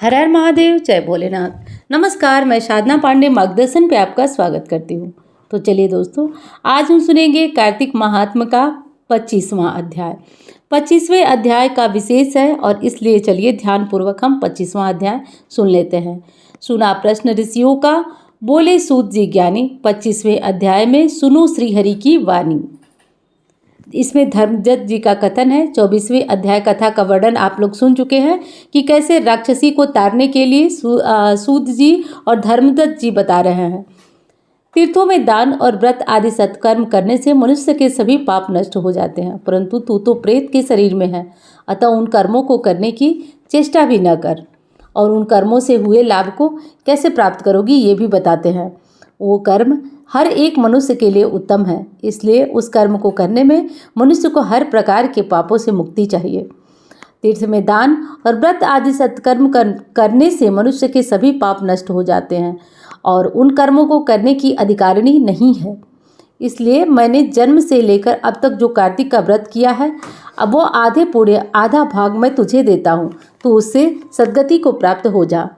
हर हर महादेव, जय भोलेनाथ। नमस्कार, मैं साधना पांडे मार्गदर्शन पे आपका स्वागत करती हूँ। तो चलिए दोस्तों, आज हम सुनेंगे कार्तिक महात्म का 25वां अध्याय। 25वें अध्याय का विशेष है और इसलिए चलिए ध्यानपूर्वक हम 25वां अध्याय सुन लेते हैं। सुना प्रश्न ऋषियों का, बोले सूत जी ज्ञानी। 25वें अध्याय में सुनो श्रीहरि की वाणी। इसमें धर्मदत्त जी का कथन है। 24वें अध्याय कथा का वर्णन आप लोग सुन चुके हैं कि कैसे राक्षसी को तारने के लिए सूत जी और धर्मदत्त जी बता रहे हैं। तीर्थों में दान और व्रत आदि सत्कर्म करने से मनुष्य के सभी पाप नष्ट हो जाते हैं, परंतु तू तो प्रेत के शरीर में है, अतः उन कर्मों को करने की चेष्टा भी न कर। और उन कर्मों से हुए लाभ को कैसे प्राप्त करोगी ये भी बताते हैं। वो कर्म हर एक मनुष्य के लिए उत्तम है, इसलिए उस कर्म को करने में मनुष्य को हर प्रकार के पापों से मुक्ति चाहिए। तीर्थ में दान और व्रत आदि सत्कर्म करने से मनुष्य के सभी पाप नष्ट हो जाते हैं और उन कर्मों को करने की अधिकारिणी नहीं है। इसलिए मैंने जन्म से लेकर अब तक जो कार्तिक का व्रत किया है, अब वो आधे पूरे आधा भाग मैं तुझे देता हूँ, तो उससे सद्गति को प्राप्त हो जा।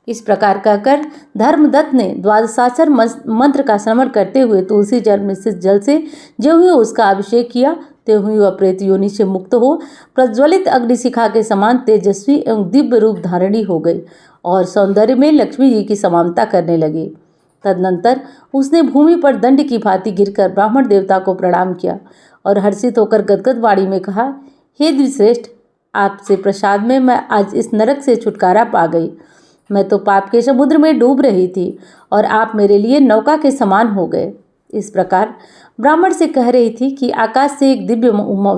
इस प्रकार कहकर धर्मदत्त ने द्वादशाक्षर मंत्र का श्रवण करते हुए तुलसी जल मिश्रित जल से जो ही उसका अभिषेक किया, त्यों ही वह प्रेत योनि से मुक्त हो प्रज्वलित अग्निशिखा के समान तेजस्वी एवं दिव्य रूप धारणी हो गई और सौंदर्य में लक्ष्मी जी की समानता करने लगी। तदनंतर उसने भूमि पर दंड की भांति गिरकर ब्राह्मण देवता को प्रणाम किया और हर्षित होकर गदगद वाणी में कहा, हे द्विश्रेष्ठ, आपसे प्रसाद में मैं आज इस नरक से छुटकारा पा गई। मैं तो पाप के समुद्र में डूब रही थी और आप मेरे लिए नौका के समान हो गए। इस प्रकार ब्राह्मण से कह रही थी कि आकाश से एक दिव्य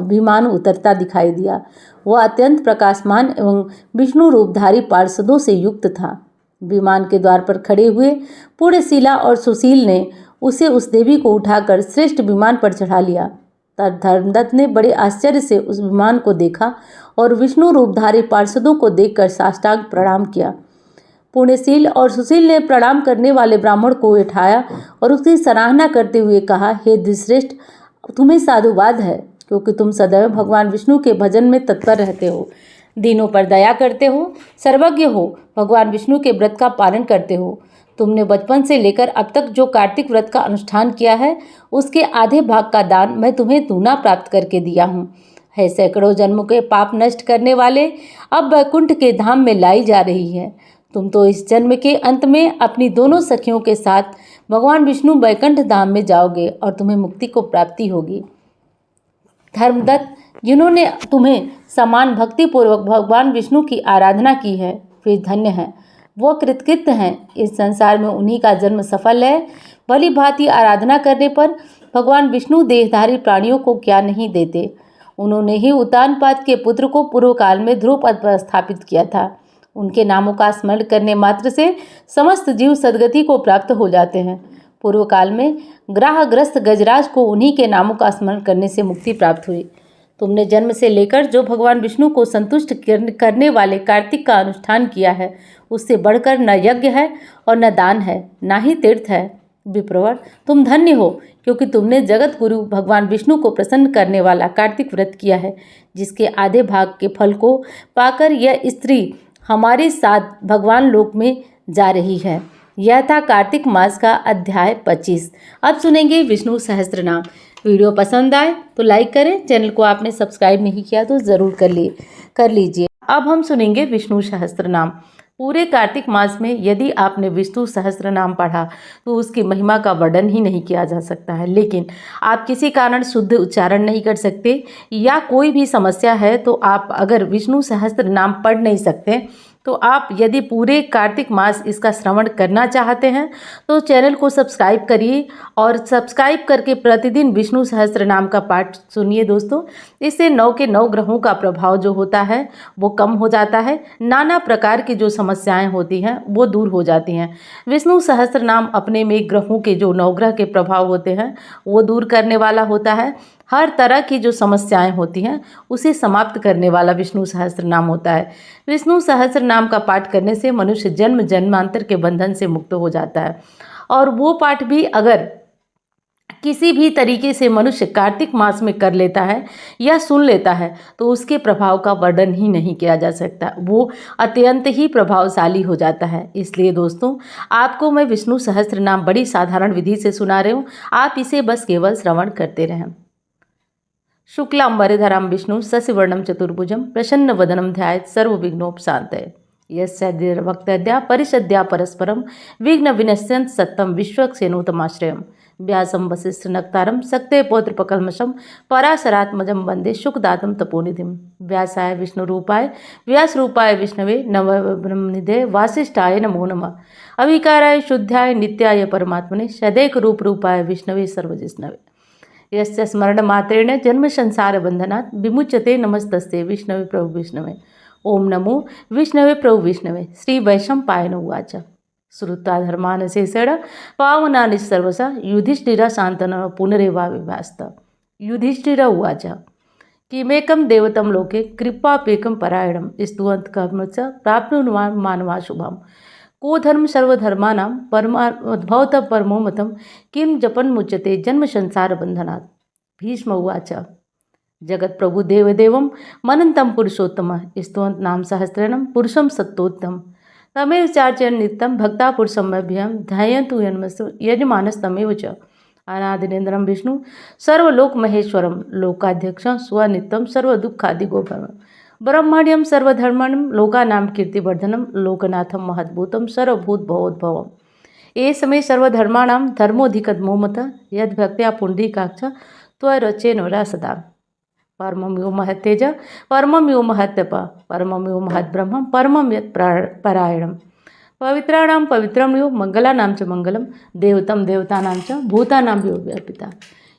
विमान उतरता दिखाई दिया। वह अत्यंत प्रकाशमान एवं विष्णु रूपधारी पार्षदों से युक्त था। विमान के द्वार पर खड़े हुए पुण्यशीला और सुशील ने उसे उस देवी को उठाकर श्रेष्ठ विमान पर चढ़ा लिया। तब धर्मदत्त ने बड़े आश्चर्य से उस विमान को देखा और विष्णु रूपधारी पार्षदों को देखकर साष्टांग प्रणाम किया। पुण्यशील और सुशील ने प्रणाम करने वाले ब्राह्मण को उठाया और उसकी सराहना करते हुए कहा, हे द्विश्रेष्ठ, तुम्हें साधुवाद है, क्योंकि तुम सदैव भगवान विष्णु के भजन में तत्पर रहते हो, दीनों पर दया करते हो, सर्वज्ञ हो, भगवान विष्णु के व्रत का पालन करते हो। तुमने बचपन से लेकर अब तक जो कार्तिक व्रत का अनुष्ठान किया है, उसके आधे भाग का दान मैं तुम्हें दूना प्राप्त करके दिया हूँ। है सैकड़ों जन्मों के पाप नष्ट करने वाले अब वैकुंठ के धाम में लाई जा रही है। तुम तो इस जन्म के अंत में अपनी दोनों सखियों के साथ भगवान विष्णु वैकुंठ धाम में जाओगे और तुम्हें मुक्ति को प्राप्ति होगी। धर्मदत्त, जिन्होंने तुम्हें समान भक्ति पूर्वक भगवान विष्णु की आराधना की है, वे धन्य हैं, वो कृतकृत्य हैं। इस संसार में उन्हीं का जन्म सफल है। भली भांति आराधना करने पर भगवान विष्णु देहधारी प्राणियों को क्या नहीं देते। उन्होंने ही उत्तानपाद के पुत्र को पूर्व काल में ध्रुव पद पर स्थापित किया था। उनके नामों का स्मरण करने मात्र से समस्त जीव सद्गति को प्राप्त हो जाते हैं। पूर्व काल में ग्रहग्रस्त गजराज को उन्हीं के नामों का स्मरण करने से मुक्ति प्राप्त हुई। तुमने जन्म से लेकर जो भगवान विष्णु को संतुष्ट करने वाले कार्तिक का अनुष्ठान किया है, उससे बढ़कर न यज्ञ है और न दान है, न ही तीर्थ है। विप्रवर, तुम धन्य हो, क्योंकि तुमने जगत गुरु भगवान विष्णु को प्रसन्न करने वाला कार्तिक व्रत किया है, जिसके आधे भाग के फल को पाकर यह स्त्री हमारे साथ भगवान लोक में जा रही है। यह था कार्तिक मास का अध्याय 25। अब सुनेंगे विष्णु सहस्त्रनाम। वीडियो पसंद आए तो लाइक करें, चैनल को आपने सब्सक्राइब नहीं किया तो ज़रूर कर लीजिए। अब हम सुनेंगे विष्णु सहस्त्रनाम। पूरे कार्तिक मास में यदि आपने विष्णु सहस्त्रनाम पढ़ा तो उसकी महिमा का वर्णन ही नहीं किया जा सकता है। लेकिन आप किसी कारण शुद्ध उच्चारण नहीं कर सकते या कोई भी समस्या है, तो आप अगर विष्णु सहस्त्रनाम पढ़ नहीं सकते, तो आप यदि पूरे कार्तिक मास इसका श्रवण करना चाहते हैं तो चैनल को सब्सक्राइब करिए और सब्सक्राइब करके प्रतिदिन विष्णु सहस्त्रनाम का पाठ सुनिए दोस्तों। इससे 9 के 9 ग्रहों का प्रभाव जो होता है वो कम हो जाता है। नाना प्रकार की जो समस्याएं होती हैं वो दूर हो जाती हैं। विष्णु सहस्त्रनाम अपने में ग्रहों के जो 9 ग्रह के प्रभाव होते हैं वो दूर करने वाला होता है। हर तरह की जो समस्याएं होती हैं उसे समाप्त करने वाला विष्णु सहस्त्रनाम होता है। विष्णु सहस्त्रनाम का पाठ करने से मनुष्य जन्म जन्मांतर के बंधन से मुक्त हो जाता है। और वो पाठ भी अगर किसी भी तरीके से मनुष्य कार्तिक मास में कर लेता है या सुन लेता है तो उसके प्रभाव का वर्णन ही नहीं किया जा सकता, वो अत्यंत ही प्रभावशाली हो जाता है। इसलिए दोस्तों, आपको मैं विष्णु सहस्त्र नाम बड़ी साधारण विधि से सुना रही हूँ, आप इसे बस केवल श्रवण करते रहें। शुक्लांबरधरं विष्णु शशिवर्णं चतुर्भुजं प्रसन्नवदनं ध्यायेत् सर्वविघ्नोपशान्तये। यस्य वक्तद्या परिषद्या परस्परं विघ्न विनश्यन्ति सत्तं विश्वक्सेनोतमाश्रयम्। व्यासं वसिष्ठनक्तारं सक्ते पौत्रपकल्मषं पराशरात्मजं वन्दे शुकदातं तपोनिधिं। व्यासाय विष्णुरूपाय व्यासरूपाय विष्णवे नमः ब्रह्मनिधे वासिष्ठाय नमो नमः। अविकाराय शुद्धाय नित्याय परमात्मने सदैकरूपरूपाय विष्णवे सर्वजिष्णवे। यस्य स्मरणमात्रेण जन्म संसार बंधनात् विमुच्यते। नमस्तस्ते विष्णवे प्रभु विष्णवे। ओम नमो विष्णवे प्रभु विष्णवे। श्री वैशंपायन उवाच। श्रुत्वा धर्मानशेषेण पावनानि सर्वसा युधिष्ठिरः शान्तनः पुनरेवाविभास्त। युधिष्ठिरः उवाच। किमेकं देवतं लोके कृपापेकं परायणं स्तुवन्त कर्म च प्राप्नुवान् मानवा शुभम्। को धर्म सर्वधर्माणां परमाद्भवतः परमो मतं किं जपन् मुच्यते जन्म संसार बंधनात्। भीष्म उवाच। जगत्प्रभु देवदेवं मनन्तं पुरुषोत्तमः स्तुवन्त नाम सहस्रेण पुरुषं सत्तोत्तम। तमेव चार्चयन् नित्यं भक्ता पुरुषमभ्यं ध्यायन्तु यजमानस्तमेव च। अनादिनेन्द्रं विष्णु सर्वलोक महेश्वरं लोकाध्यक्षं स्वनित्यं सर्वदुःखादिगोपरं। ब्रह्मण्यं सर्वधर्मणं लोकानां कीर्तिवर्धनं लोकनाथं महद्भूतं सर्वभूतभवोद्भवम्। एष मे सर्वधर्माणां धर्मोऽधिकतमो मतः यद्भक्त्या पुण्डरीकाक्ष त्वरचेनो सदा। परमं यो महत्तेज परमं यो महत्तप परमं यो महद्ब्रह्म परमं यत् परायणम्। पवित्राणां पवित्रं यो मंगलानां च मंगलं देवतं देवतानां च भूतानां यो व्यापिता।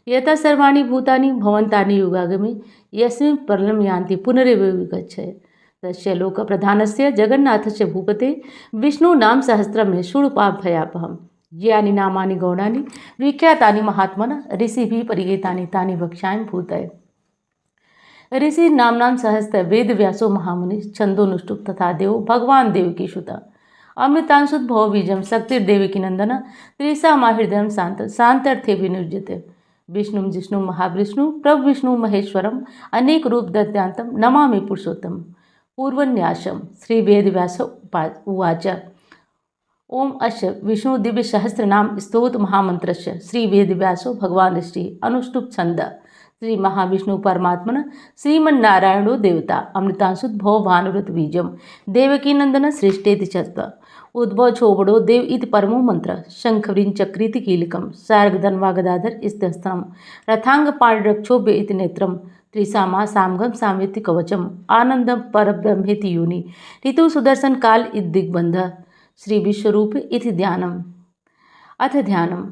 यतः सर्वाणि भूतानि भवन्तानि युगागमे यस्मिन् प्रलयं यान्ति पुनरेव विगच्छेत्। तस्य लोकप्रधानस्य जगन्नाथस्य भूपते विष्णुनाम सहस्रमे शूळपाभयापहम्। यानि नामानि गौणानि विख्यातानि महात्मनः ऋषिभिः परिगीतानि तानि वक्ष्यामि भूतये। ऋषि नाम्नां सहस्र वेद व्यासो महामुनि छन्दोनुष्टुप् तथा देवो भगवान देवकी सुत। अमृतांशुत भव बीजम शक्तिर्देवकी नंदन त्रिसा माहृदयं शांत शांतर्थे विनिर्जते। विष्णु जिष्णु महाविष्णु प्रभु विष्णु महेश्वरम अनेक रूप दत्यांतम नमामि पुरुषोत्तम। पूर्वन्यासम श्री वेदव्यास उवाच। ओम अस्य विष्णु दिव्य सहस्र नाम स्तोत्र महामंत्रस्य श्री वेदव्यासो भगवान ऋषि अनुष्टुप छंद श्री महाविष्णु परमात्मन श्रीमन्नारायणो देवता अमृतांशुत भव भानुरत बीजम देवकी नंदन सृष्टेति चत्व उद्भव छोबड़ो देव इति परमो मंत्र शंखवृन चक्रीति कीलकम सार्ग धन्वा गदाधर स्त्रम रथांग पाणिरक्षोभ्य इति नेत्रम त्रिसामा सामगम सामेति कवचम आनंदम परब्रह्मेति योनि ऋतु सुदर्शन काल दिग्बंध श्री विश्वरूप इति ध्यानम। अथ ध्यानम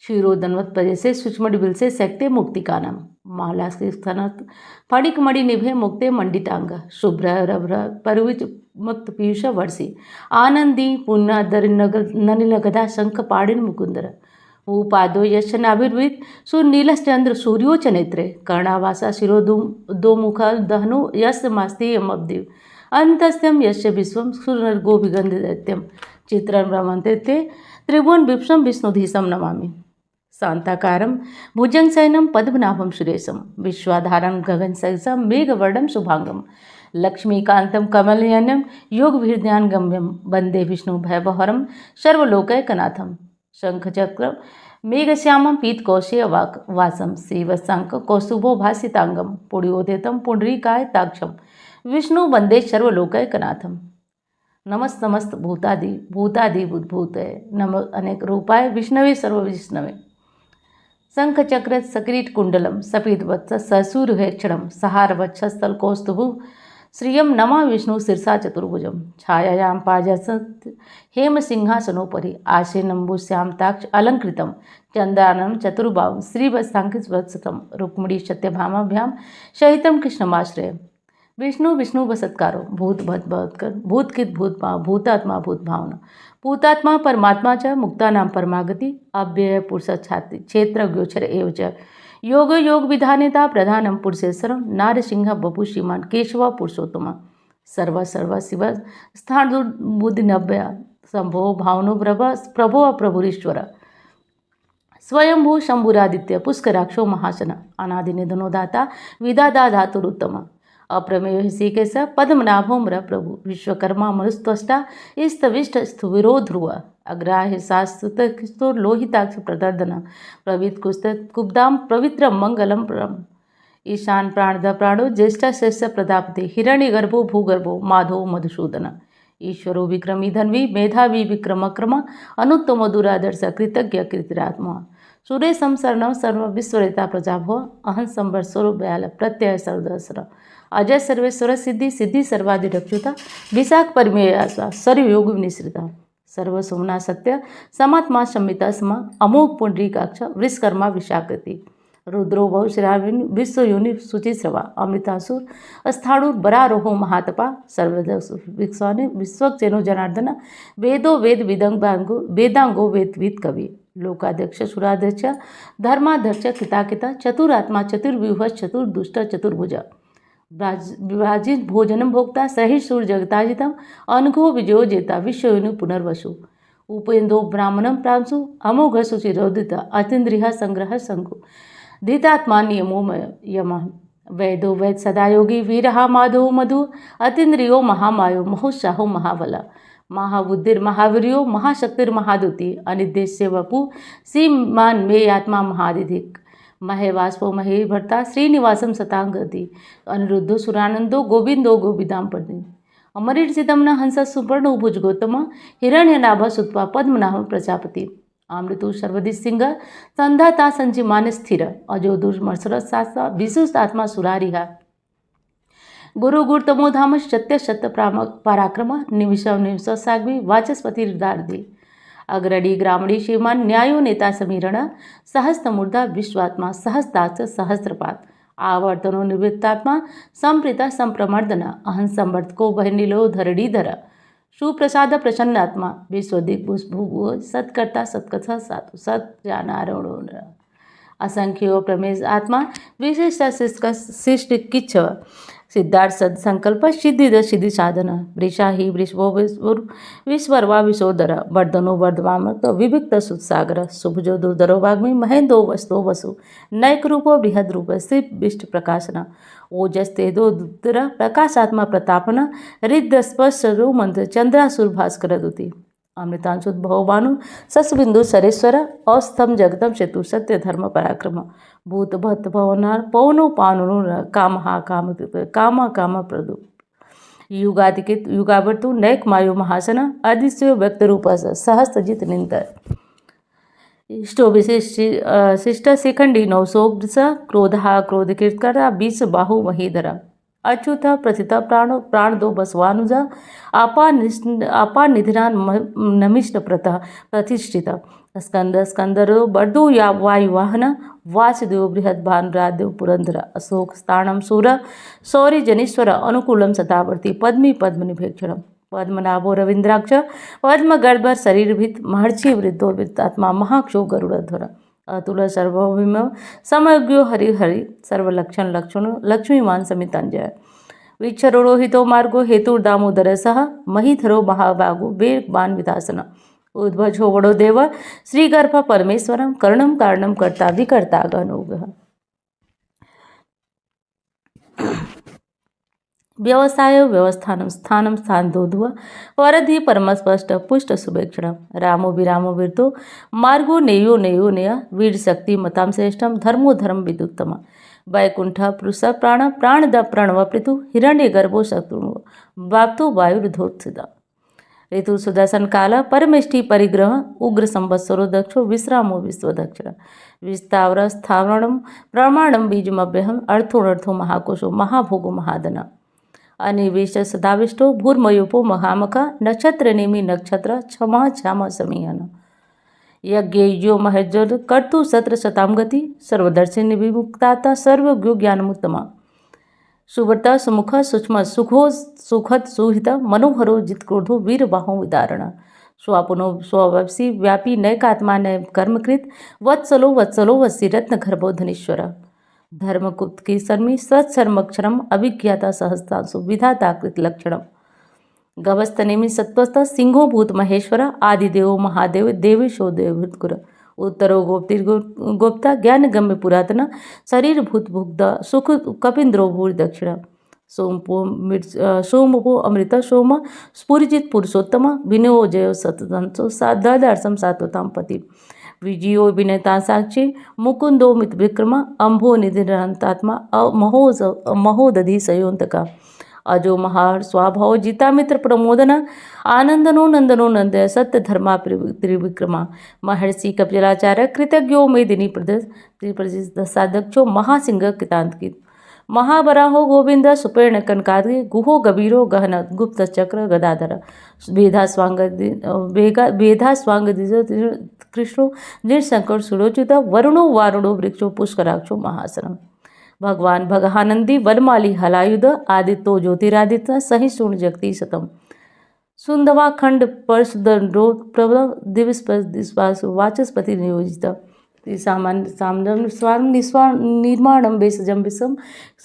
क्षीरोदन्वत पदे से सूक्ष्मडिबिल से सक्ते मुक्तिकानम माला से स्तनत फणिक मणि निभे मुक्ते मंडितांग शुभ्र रभ्र परविच मुक्त पीयूष वर्षि आनंदी पुण्यधर ननिलगदा शंख पाणिन मुकुंदर उपादो यश नाभिर्विद सुनीलश्चंद्र सूर्यो च नेत्रे कर्णावासा शिरो दो मुख दहनो यश मास्तेयमब्दिव अंतस्त्यम यश विश्वम सुनर्गो विगंध दैत्यम चित्रं रमन्ते ते त्रिभुवन विप्सम विष्णुधीशम नमामि। शांताकारं भुजंगशयनं पद्मनाभं सुरेशं विश्वाधारं गगनसदृशं मेघवर्णं शुभांगं लक्ष्मीकान्तं कमलनयनं योगभिर्ध्यानगम्यं वन्दे विष्णुभयबहरं सर्वलोकैकनाथं। शंखचक्रं मेघश्यामं पीतकौशेयवासं श्रीवत्साङ्क कौस्तुभो भासितांगं पुण्योदितं पुण्डरीकायताक्षं विष्णु वन्दे सर्वलोकैकनाथं। नमस्त भूतादि बुद्भूतये नम अनेक रूपाय विष्णवे सर्वविष्णवे। शंखचक्र सकिरीट कुंडलम सपीतवत्स ससूर्यक्षणम सहारवक्षस्थल कौस्तुभु श्रियं नमा विष्णु शीर्षा चतुर्भुजम छायायां पार्जसत् हेम सिंहासनोपरि आसेनम्बुश्यामताक्ष अलंकृतं चंद्राननं चतुर्बाहुं श्रीवत्साङ्कितवत्सतं रुक्मिणी सत्यभामाभ्यां सहितं कृष्णमाश्रये। विष्णु विष्णु बसत्कारो भूत भद्भवत्कर भूतकृत भूतभाव भूतात्मा भूतभावना भूतात्मा परमात्मा च मुक्तानां परमागति अव्यय पुरुषाच्छाति क्षेत्र गोचर एव च योग योग विधानेता प्रधानम पुरुषेश्वरम नारसिंह बपु श्रीमान केशव पुरुषोत्तम सर्व सर्व शिव स्थान बुद्धि नव्य संभो भावनो प्रभो प्रभुरीश्वर स्वयंभू शंभुरादित्य पुष्कराक्षो महाशन अनादि निधनो दाता विदादा धातुरुत्तम अप्रमेय ऋषिकेश पद्मनाभो मर प्रभु विश्वकर्मा मनुस्त्वष्टा स्तविष्ट स्थुविरो ध्रुव अग्राह्य शास्त्र लोहिताक्ष प्रदर्दन प्रवित कुस्त कुब्दाम पवित्र मंगलम परम ईशान प्राणद प्राणो ज्येष्ठ श्रेष्ठ प्रजापति हिरण्यगर्भो भूगर्भो माधव मधुसूदन ईश्वरो विक्रमी धन्वी मेधावी विक्रमक्रम अनुत्तम दुरादर्श कृतज्ञ कीर्तिरात्मा सुरेशम शरणम सर्व विश्वरेता प्रजाभो अहं संबर स्वरूप बयाल प्रत्यय सर्वदसर अजय सर्वेश्वर सिद्धि सिद्धि सर्वाधिरक्षुता विशाख परिमेयास्वा सर्वयोग निश्रिता सर्व सोमना सत्य समात्मा संहिता स्म अमोघ पुंडरीकाक्ष वृषकर्मा विशाकृति रुद्रो बहुश्राविन विश्वयोनि शुचिश्रवा अमृतासुर स्थाणुर बरारोहो महातपा सर्वदक्षिक्ष्वानि विश्वक्सेनो जनार्दन वेदो वेद विदंगांगो वेदांगो वेदविद कवि लोकाध्यक्ष सुराध्यक्ष धर्माध्यक्ष किताकिता चतुरात्मा चतुर्व्यूह चतुर्दुष्ट चतुर्भुज विभाजित भोजनम भोक्ता सहिष्णुर जगताजितम अनघो विजयो जेता विश्वयोनि पुनर्वसु उपेन्द्रो ब्राह्मणम प्रांशु अमोघ सुचिरोदित अतीन्द्रिय संग्रह संगो धीतात्मा नियमोमय यम वैदो वैद सदा योगी वीरहा माधो मधु अतीन्द्रियो महामायो महोत्साहो महाबला महाबुद्धिर महावीर्यो महाशक्तिर महादुति अनिदेश्य वपु सीमान मे आत्मा महादिधिक महेवास्पो महे भर्ता श्रीनिवासम सतांगति अनिरुद्धो सुरानंदो गोविंदो गोविदाम पदि अमरीर्षितम न हंस सुपर्ण भुज गौतम हिरण्यनाभ सुत्वा पद्मनाभ प्रजापति अमृतु सर्वदिश सिंह संधाता संजीमान स्थिर अजो दुर्मर्सर सासा विशुष्ट आत्मा सुरारिहा गुरु गुरतमो धाम सत्य सत्य पराक्रम निमिष निमिष साग्वी वाचस्पति हृदार्दि अग्रणी ग्रामणी श्रीमान न्यायो नेता समीरण सहस्त्रमूर्धा विश्वात्मा सहस्ताक्ष सहस्त्रपात आवर्तनो निवृत्तात्मा संप्रीता संप्रमर्दन अहं संवर्तको बहिनीलो धरणीधर सुप्रसाद प्रसन्नात्मा विश्वदिग्भुभु सत्कर्ता सत्कथा सातु सत जानारणो असंख्यो प्रमेश आत्मा विशेष शिष्ट किच्छ सिद्धार्थ सदसंकल्प सिद्धिद सिद्धि साधन वृषा ही वृषभो विश्वर्वा विशोदर वर्धनो वर्धवामृत विविक्त सुत्सागर शुभजो दुर्धरो वाग्मी महेंद्रो वस्तो वसु नैक रूपो बृहद रूप श्री विष्ट प्रकाशन ओजस तेजो दुद्र प्रकाशात्मा प्रतापन हृदस्पर्शो मंत्र चंद्रासुर भास्कर दुति अमृतांशुद भवभानु ससबिंदु सरेश्वर अस्थम जगतम सेतु सत्य धर्म पराक्रम भूत भक्त भवनार पवनो पावनो काम हा काम काम काम प्रदु युगादिकित युगावर्तु नैक मायो महासन आदिश्य व्यक्त रूप सहस्त्रजित निंतर इष्टो विशिष्ट शिष्ट शिखंडी नवसोग्रस क्रोध क्रोधकीर्तकरा बीस बाहु महीधरा अच्युत प्रथित प्राणो प्राण दो बसवानुजा आपा निधिरान नमिष्ट प्रतिष्ठित स्कंद स्कंदरो बर्दो या वायुवाहन वासुदेव बृहद भानुरादेव पुरंदर अशोक स्थानम सूर सौरी जनीश्वर अनुकूलम सतावर्ती पद्मी पद्मनिभेक्षण पद्मनाभो रवींद्राक्ष पद्मगर्भ शरीरभित महर्षि वृद्धो वृत्तात्मा महाक्षो गरुड़ध्वर अतुल सर्वभौम समज्ञो हरिहरि सर्वलक्षण लक्षण लक्ष्मीमान समितांजय विक्षरोहितो मार्गो हेतुर्दामोदर सह महीधरो महाभागो वेगवान विदासन उद्भजो वडो देव श्रीगर्भ परमेश्वरम कर्णम कारणम कर्ता विकर्ता गणोग व्यवसाय व्यवस्थानम स्थानम स्थानदोधुव वरधि परमस्पष्ट पुष्ट सुभेक्षण रामो विरामो वीरतो मार्गो नेयो नेयो नेय वीर शक्ति मताम श्रेष्ठम धर्मो धर्म विदुत्तम वैकुंठ पुरुष प्राण प्राणद प्रणव पृथु हिरण्य गर्भो शत्रु वाप्तो वायुर्धोत्सिदा ऋतु सुदर्शन काल परमेष्टि परिग्रह उग्र संवत्सरो दक्षो विश्रामो विश्वदक्षिण विस्तावर स्थावरणम प्रमाणम बीजमभ्यहम अर्थोनर्थो महाकोशो महाभोगो महादन अनिवेश सदाविष्टो भूर्मयोपो महामका नक्षत्र नेमि नक्षत्र क्षमा क्षमा समीहन यज्ञो महज्जल कर्तु सत्र शताम गति सर्वदर्शिनी विमुक्ताता सर्वज्ञो ज्ञानमुत्तमा सुव्रता सुमुख सूक्ष्म सुखो सुखद सुहित मनोहरो जितक्रोधो वीरबाहो विदारण स्वापुनो स्ववसी व्यापी नैकात्मा नय कर्मकृत वत्सलो वत्सलो वत्सी रत्न गर्भो धनीश्वर धर्मकुप्त की शर्मी सत्सर्मक्षरम अभिज्ञाता सहस्तांशु विधाताकृत लक्षणम गवस्तनेमि सत्वस्थ सिंहो भूत महेश्वर आदिदेव महादेव देवेशो देवभूतकुर उत्तरो गोप्ता ज्ञानगम्य पुरातना शरीर भूत भुग्ध सुख कपिंद्रो भूर दक्षिण सोमपो अमृत सोम स्फुरिजित पुरुषोत्तम विनयो जयो सततंसो दर्शम सात्वताम पति विजयो विनयता साक्षी मुकुंदो मित विक्रम अंभो निधिरांतात्मा महोदधि सयोन्तका अजो महार स्वभाव जिता मित्र प्रमोदना आनंदनो नंदनो नंदय सत्य धर्मा त्रिविक्रमा महर्षि कपिलाचार्य कृतज्ञो मेदिनी प्रदेश साधक्षो महासिंह कितांतकित महावराहो गोविंद सुपर्ण कनकादि गुहो गभीरो गहन गुप्त चक्र गदाधर वेधा स्वांग कृष्णो निर्शंकर सुरोचित वरुणो वारुणो वृक्षो पुष्कराक्षो महासनम भगवान भगहानंदी वनमाली हलायुध आदित्यो ज्योतिरादित्य सहिष्णु जगती शतम सुंदवा खंड परशुदंडो प्रबल दिवस वाचस्पति नियोजित निर्माणम भेषजम विषम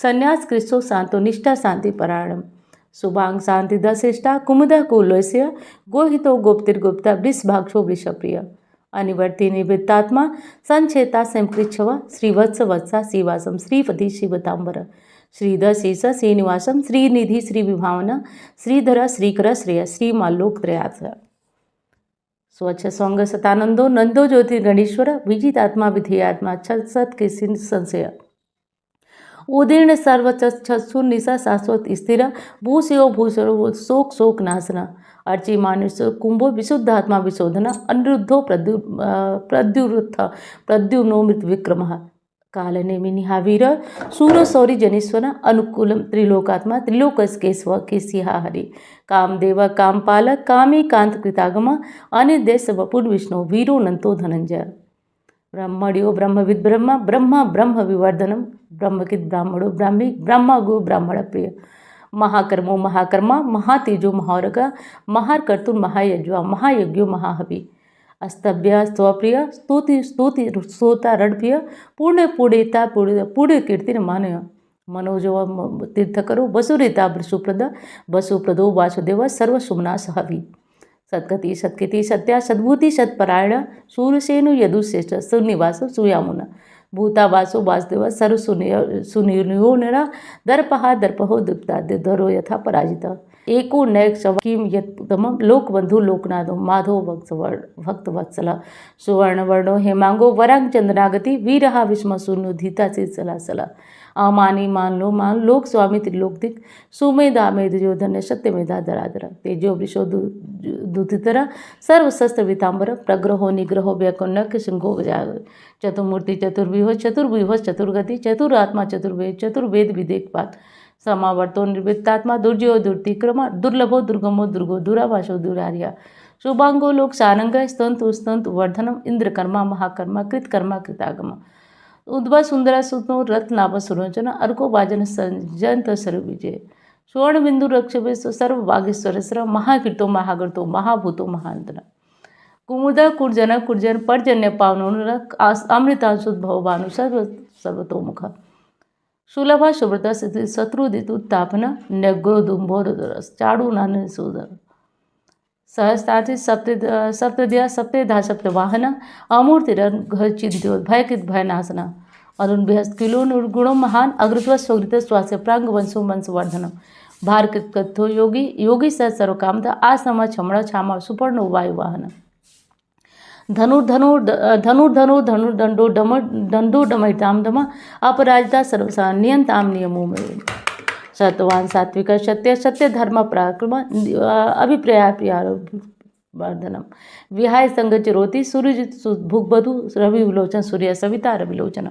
संन्यास कृष्णो शांतो निष्ठा शांति परायणम शुभांग शांति दशेष्टा कुमुद कुलस्य गोहितो गोप्तिर्गुप्ता वृषभाक्षो वृषप्रिय अनिवर्ति निवृत्तात्मा संचेता संकृच्छव श्रीवत्स वत्सा श्रीवासम श्रीपति शिवतांबर श्रीधर शेष श्रीनिवासम श्रीनिधि श्री विभावना श्रीधर श्रीकर श्रेय श्रीमालोकत्रयाथ स्वच्छ स्वांग सतानंदो नंदो ज्योतिर्गणेश्वर विजितात्मा विधेयात्मा सत के संशय उदीर्ण सर्वचक्षु निशा शाश्वत स्थिर भूषयो भूषरो शोक शोक नाशना अर्चि मानुष कुंभो विशुद्धात्मा विशोधन अनिरुद्धो प्रद्युरुत्थ प्रद्युम्नो मृत विक्रम कालनेमि निहावीर शूरो सौरी जनीश्वर अनुकूलम त्रिलोकात्मा त्रिलोकस्केश्व केशिहा हरि कामदेव कामपाल कामी कांत कृतागम अनिर्देश वपुर विष्णु वीरो नंतो धनंजय ब्रह्मण्यो ब्रह्मविद ब्रह्म ब्रह्म ब्रह्म विवर्धनम ब्रह्मकिद ब्राह्मणो ब्राह्मी ब्रह्म गो ब्राह्मण प्रिय महाकर्मो महाकर्मा महातेजो महारगा महाकर्तुर महायज्वा महायज्ञो महाहवि अस्तभ्य स्वप्रिय स्तुति स्तुति स्तोता रणप्रिय पुण्य पुण्यता पुण्य कीर्ति मानय मनोजो तीर्थकरो वसुरेता सुप्रद वसुप्रदो वासुदेव सर्वशुभनाश हवि सत्कति सत्कृति सत्या सद्भूति सत्परायण सूरसेनु यदुश्रेष्ठ सुनिवास सुयामुन भूतावासो वासुदेव सर्व सुनियो निरा दर्पहा दर्पहो दुप्ता धरो यथा पराजिता एको नैक किम यत्तमम लोकबंधु लोकनाथो माधो भक्त वत्सल सुवर्णवर्णो हेमांगो वरांग चंद्रागति वीरहा विस्म सुनु धीता से सलासला अमानी मान लोक स्वामी त्रिलोकदिक सुमेधा मेधयोधन्य सत्यमेधा धराधर तेजो वृषो दुतितरा सर्वशस्त्र वितांबर प्रग्रहो निग्रहो व्यकुन्नक सिंहो चतुर्मूर्ति चतुर्व्यूह चतुर्गति चतुरात्मा चतुर्वेद विदेकपात समावर्तो निर्वृत्तात्मा दुर्जयो दुर्तिक्रम दुर्लभो दुर्गमो दुर्गो दुराभाषो दुरार्या शुभांगो लोक सारंग स्तंतु वर्धनम इंद्रकर्मा महाकर्मा कृतकर्मा कृतागम उद्भव सुंदर सुनो रत्नाभ सुरोचन अर्को वाजन जंत सर्व विजय सुवर्ण बिंदु रक्षवेश सर्व वागेश्वर महाकीर्तो महागर्तो महाभूतो महांतना कुमुद कुर्जन पर्जन्य पावनो अमृतांशुद्भव भानु सर्वतोमुख सुलभा शुभ्रता शत्रुदित उत्तापन नग्रोदुंभोरस चाड़ू नान सुदर सहस्ताति सप्तद्या सप्तेधा सप्तवाहन अमूर्तिरन घर चिंत्यो भयकित भयनाशना अरुण बृहस्पति किलो निर्गुणो महान अग्रत्व स्वगृत स्वास्थ्य प्रांग वंशो वंशवर्धनम भारकृत कथो योगी सर्वकामता आसम क्षमण क्षामा सुपर्ण वायुवाहन धनुर्दंडो दंडो डमयताम दम अपराजिता सर्वसा नियंताम नियमो में सत्यवान सात्विक सत्य धर्म पराक्रम अभिप्राय वर्धनम विहाय संग चिरोति सूर्य भुग्बधु रवि विलोचन सूर्य सविता रविलोचन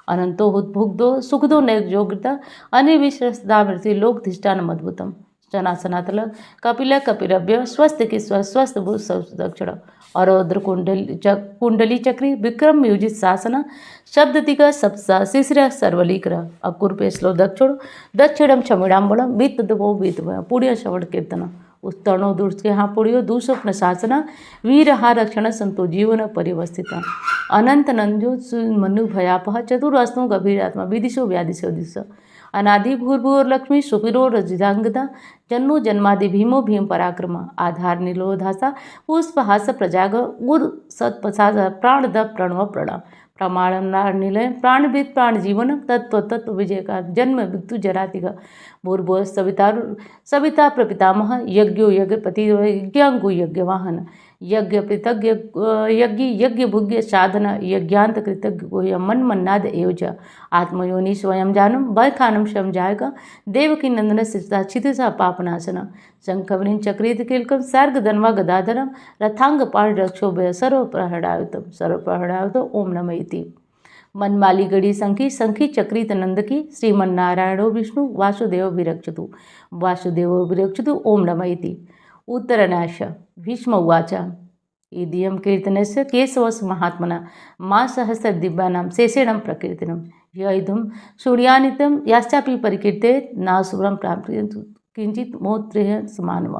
अनंतो भुग्धो सुखदो नैयोग्यता अनिविश्वस्तामृति लोकधिष्ठान मद्भुतम चनासनातल कपिल कपिरभ्य स्वस्थ की स्वस्थ भू दक्षिण अरोद्र कुंडली चक्री विक्रम युजित शासन शब्दतिक सप्सा शिशिर सर्वलीकर अकुर्पेश्लो दक्षिणम क्षमिड़ाम्बलम बीतदो बीत पुण्य श्रवण कीर्तन उत्तर्णो दुष्के पुण्यो दुस्वप्न शासन वीरहा रक्षण संतो जीवन परिवस्थित अनंत नंजो मनु भयापह चतुरास्नो गभीरात्मा विदिशो व्यादिशो दिश अनादि भूर्भुवोर्लक्ष्मी सुपिरो रजिदांगदा जन्नो जन्मादि भीमो भीम पराक्रम आधार निलोधासा पुष्पहास प्रजाग उर सत्पसाद प्राणद प्रणव प्रणव प्रमाणम निलय प्राणविद प्राण जीवन तत्व तत्व विजय का जन्म मृत्यु जरातिग भूर्भुव सविता सविता प्रपितामह यज्ञो यज्ञपति यज्ञांगु यज्ञवाहन यज्ञ पितज्ञ यज्ञ यज्ञ भुज्ञ साधन यज्ञांत कृतज्ञ गुह्य मन मन्नाद एवज आत्मयोनि स्वयं जानम भय खानम शम जायगा देवकी नंदन सिता क्षितिसा पापनाशन शंखवरिं चक्रीत कीलकम सर्ग धन्वा गदाधरम रथांग पाण रक्षोभय सर्व प्रहड़ायुत ओम नमः इति मनमाली गड़ी संखी संखी चक्रित नंदकी श्रीमन्नारायणो विष्णु वासुदेव विरक्षतु ओम नमः इति उत्तरनाश भीष्म उवाच इदियं कीर्तनस्य केशवस महात्मना मा सहस्र दिव्यानां शेषेणं प्रकीर्तनं य इदं सूर्यानितं याश्चापि परिकीर्तेत नासुरं प्राप्नुयात् किंचित मोत्रेह समानव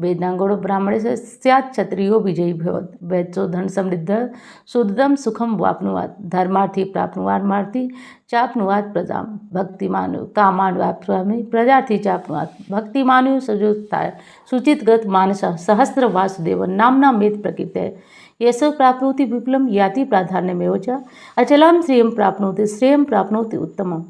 वेदांगोड़ो ब्राह्मणे से स्यात् क्षत्रियो विजयी भवत् वैद्यो धन समृद्ध शुद्धम सुखम वाप्नुवात् धर्मार्थी प्राप्नुवार्मार्थी चाप्नुवात् प्रजा भक्तिमानु कामान वाप्नुवामि प्रजार्थी चाप्नुवात् भक्तिमानु सजुताय सुचितगत मानस सहस्र वासुदेव नामना मेत प्रकीर्ते येषु प्राप्नोति विपुलं याति प्राधान्यमेव च अचलां श्रेयं प्राप्नोति उत्तमम्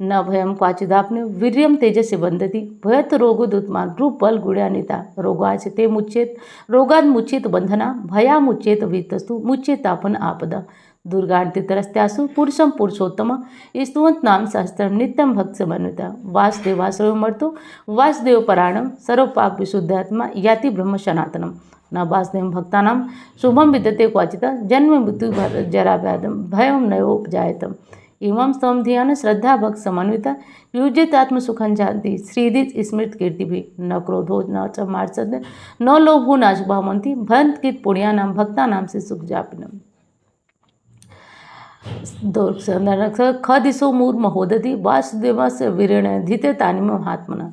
न भयं क्वाचिदाप्ने वीर्यं तेजस्य बंधति भयत रोगोदुत्मान रूप बल गुण्यानिता रोगाच ते मुच्येत रोगाद मुच्येत बंधना भया मुच्येत वितस्तु मुच्येतापन आपदा दुर्गांति तरस्त्यासु पुरुषम पुरुषोत्तम स्तुवंत नाम सहस्त्रम नित्यम भक्त समन्विता वासुदेवासुर मर्तो वासुदेव पराणम सर्व पाप विशुद्धात्मा याति ब्रह्म सनातनम न वासुदेव भक्तानां शुभम विद्यते क्वाचिता जन्म मृत्यु जरा व्याधम भयम नयोपजायतम इमं स्तम ध्यान श्रद्धा भक्त समन्विता युजित आत्मसुखं जानती श्रीदित स्मृत कीर्ति भी न क्रोधो न च मार्सद न लोभो न शुभामंती भंत कित पुण्यानाम भक्तानाम से सुख जापिनम ख दिशो मूर महोदधि वासुदेवस्य वीरेण धिते तानिम महात्मना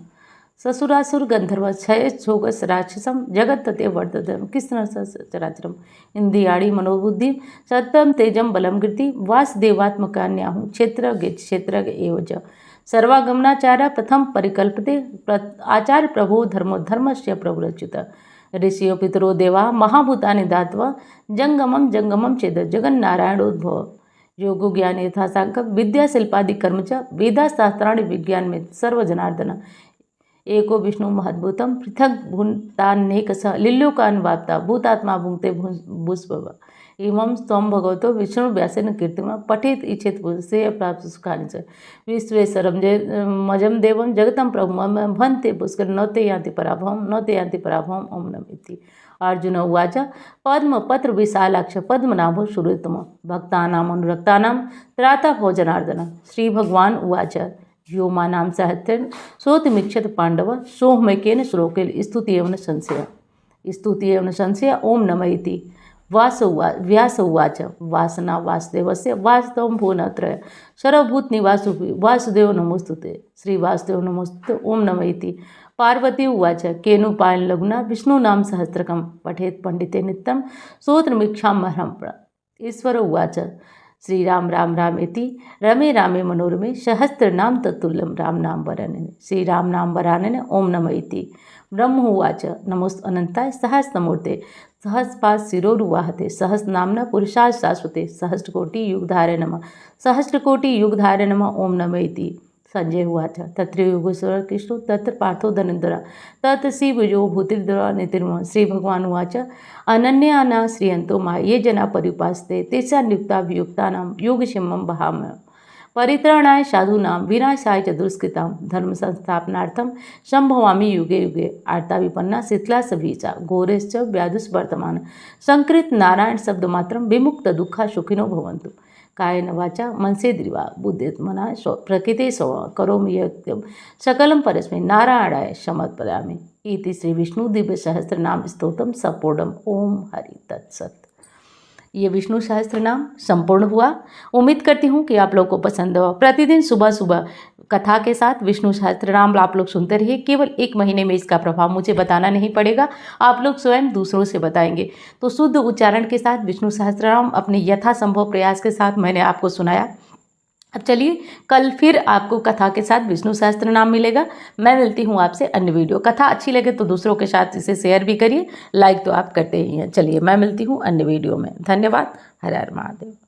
ससुरासुर गंधर्व क्षय छोगस राक्षसम जगत तते वर्तते कृष्ण चराचरम इंद्रियाणी मनोबुद्धि सत्यम तेजम बलम गिरति वासुदेवात्मकान्याहु क्षेत्र एवज सर्वागमनाचार्य प्रथम परिकल्पते आचार्य प्रभु धर्मस्य प्रभुरच्युत ऋषियो पितरो देवा महाभूतानि दात्वा जंगमम चेद जगन्नारायणोद्भव योगो ज्ञान यथासांक विद्या शिल्पादि कर्म च वेदाशास्त्राणि विज्ञान में सर्वजनार्दन एको विष्णु महद्भुतम पृथक भूतान्नेकस लिल्लोकान्वाप्ता भूतात्मा भुंक्ते भूस्भव इमं स्तम भगवतो विष्णु व्यासेन कीर्तिमा पठेत इच्छेत से प्राप्त सुखानि च विश्वेश्वरम मजम देवम जगतम प्रभुम भन्ते पुष्कर न ते यान्ति पराभवम ओम नमः इति अर्जुन उवाच पद्म पत्र विशालाक्ष पद्मनाभो सुरेतम भक्तानाम अनुरक्तानां त्राता भोजनार्दन श्री भगवान उवाच व्योमानां साहित्यं सोतिमीक्षत पांडव सोहमैकेन श्लोकेन स्तुति एवं संशय ओम नमः इति व्यास उवाच वासना वासुदेवस्य वास्तवं भुवनत्रय सर्वभूत निवासु वासुदेव नमोस्तुते श्री वासुदेव नमोस्तुते ओम नमः इति पार्वती उवाच केनुपायन लघुना विष्णुनाम सहस्रकं पठेत पंडिते नित्यं सोत्रमीक्षामहं ईश्वर उवाच श्रीराम राम राम इति रमे रामे मनोरमे सहस्रनाम तत्तुल्यं राम नाम वरानने श्रीराम नाम वरानने ओम नमः इति ब्रह्म उवाच नमोस्त अनंताय सहस्रमूर्ते सहस्रपाद शिरोरुवाहते सहस्रनाम्ना पुरुषाय शाश्वते सहस्रकोटि युगधारे नमः ओम नमः इति संजय उवाच तत्र योगेश्वर कृष्ण तत्र पार्थो धनुर्धरा तत्र शिवयो भूतिर्धरा नितिर्म श्री भगवान उवाच अनन्याना श्रियंतो मा ये जना परिपास्ते तेषां युक्ताभियुक्तानां योगक्षेमं वहाम्यहम् परित्राणाय साधूनां विनाशाय च दुष्कृतां धर्म संस्थापनार्थं संभवामि युगे युगे आर्ता विपन्ना शिथिला सभीचा घोरेश्च व्याधुष्वर्तमान संकृत नारायण शब्दमात्रं विमुक्त दुःखा सुखिनो भवन्तु कायेन वाचा मनसेन्द्रिया बुद्धिर्मना प्रकृते स्व करोमि यज्ञं सकलं परस्मै नारायणाय समर्पयामि इति श्री विष्णु दिव्य सहस्त्र नाम स्तोत्रम संपूर्णम ओम हरि तत्सत। ये विष्णु सहस्त्र नाम संपूर्ण हुआ। उम्मीद करती हूँ कि आप लोगों को पसंद हो। प्रतिदिन सुबह सुबह कथा के साथ विष्णु सहस्त्र नाम आप लोग सुनते रहिए। केवल 1 महीने में इसका प्रभाव मुझे बताना नहीं पड़ेगा, आप लोग स्वयं दूसरों से बताएंगे। तो शुद्ध उच्चारण के साथ विष्णु सहस्त्र नाम अपने यथासंभव प्रयास के साथ मैंने आपको सुनाया। अब चलिए, कल फिर आपको कथा के साथ विष्णु सहस्त्र नाम मिलेगा। मैं मिलती हूँ आपसे अन्य वीडियो। कथा अच्छी लगे तो दूसरों के साथ इसे शेयर भी करिए, लाइक तो आप करते ही हैं। चलिए, मैं मिलती हूँ अन्य वीडियो में। धन्यवाद। हर हर महादेव।